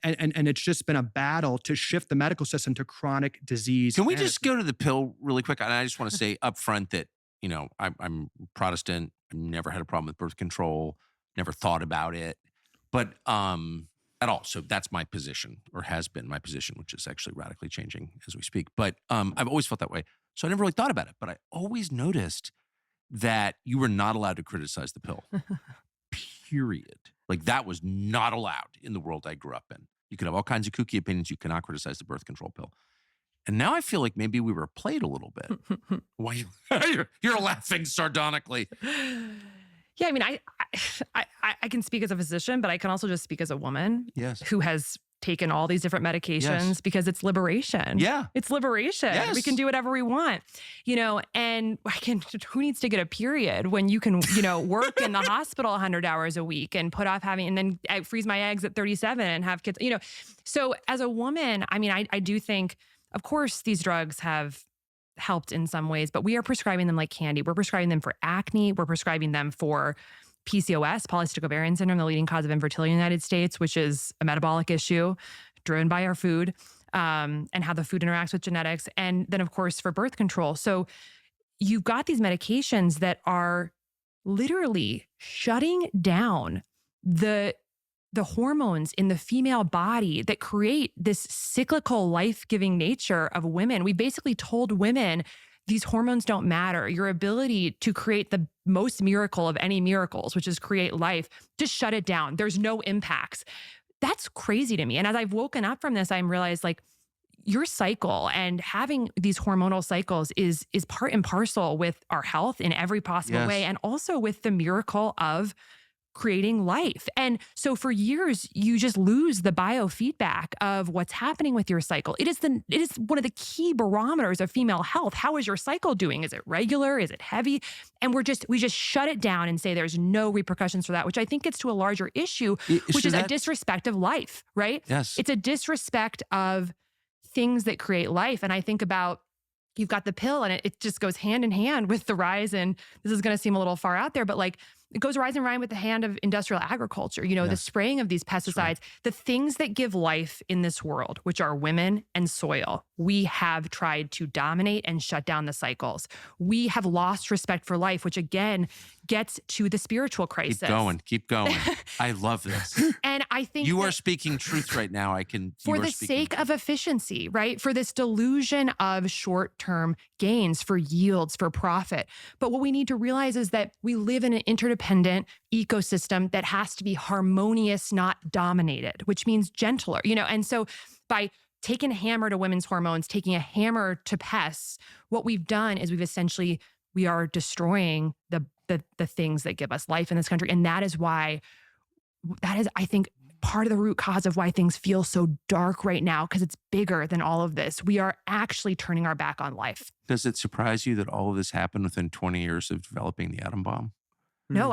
And it's just been a battle to shift the medical system to chronic disease Can we management. just go to the pill really quick? And I just want to say up front that, I'm Protestant. I never had a problem with birth control, never thought about it, but at all. So that's my position, or has been my position, which is actually radically changing as we speak. But I've always felt that way. So I never really thought about it, but I always noticed that you were not allowed to criticize the pill, period. Like that was not allowed in the world I grew up in. You could have all kinds of kooky opinions. You cannot criticize the birth control pill. And now I feel like maybe we were played a little bit. Why you're laughing sardonically? Yeah, I mean, I can speak as a physician, but I can also just speak as a woman Yes. who has taken all these different medications Yes. because it's liberation. Yeah. It's liberation. Yes. We can do whatever we want, and who needs to get a period when you can, work in the hospital 100 hours a week and put off having, and then I freeze my eggs at 37 and have kids, So as a woman, I mean, I do think, of course, these drugs have helped in some ways, but we are prescribing them like candy. We're prescribing them for acne. We're prescribing them for PCOS, polycystic ovarian syndrome, the leading cause of infertility in the United States, which is a metabolic issue driven by our food, and how the food interacts with genetics. And then, of course, for birth control. So you've got these medications that are literally shutting down the hormones in the female body that create this cyclical life-giving nature of women. We basically told women these hormones don't matter. Your ability to create the most miracle of any miracles, which is create life, just shut it down. There's no impacts. That's crazy to me. And as I've woken up from this, I'm realized like your cycle and having these hormonal cycles is part and parcel with our health in every possible Yes. way, and also with the miracle of creating life. And so for years, you just lose the biofeedback of what's happening with your cycle. It is one of the key barometers of female health. How is your cycle doing? Is it regular? Is it heavy? And we just shut it down and say there's no repercussions for that, which I think gets to a larger issue, which is a disrespect of life, right? Yes. It's a disrespect of things that create life. And I think about, you've got the pill and it just goes hand in hand with the rise. And this is going to seem a little far out there, but like it goes rise and rhyme with the hand of industrial agriculture, the spraying of these pesticides, the things that give life in this world, which are women and soil. We have tried to dominate and shut down the cycles. We have lost respect for life, which again gets to the spiritual crisis. Keep going. I love this. And I think You are speaking truth right now. For the sake of efficiency, right? For this delusion of short-term gains, for yields, for profit. But what we need to realize is that we live in an interdependent ecosystem that has to be harmonious, not dominated, which means gentler, And so by taking a hammer to women's hormones, taking a hammer to pests, what we've done is we are destroying the things that give us life in this country. And that is, I think, part of the root cause of why things feel so dark right now, because it's bigger than all of this. We are actually turning our back on life. Does it surprise you that all of this happened within 20 years of developing the atom bomb? No,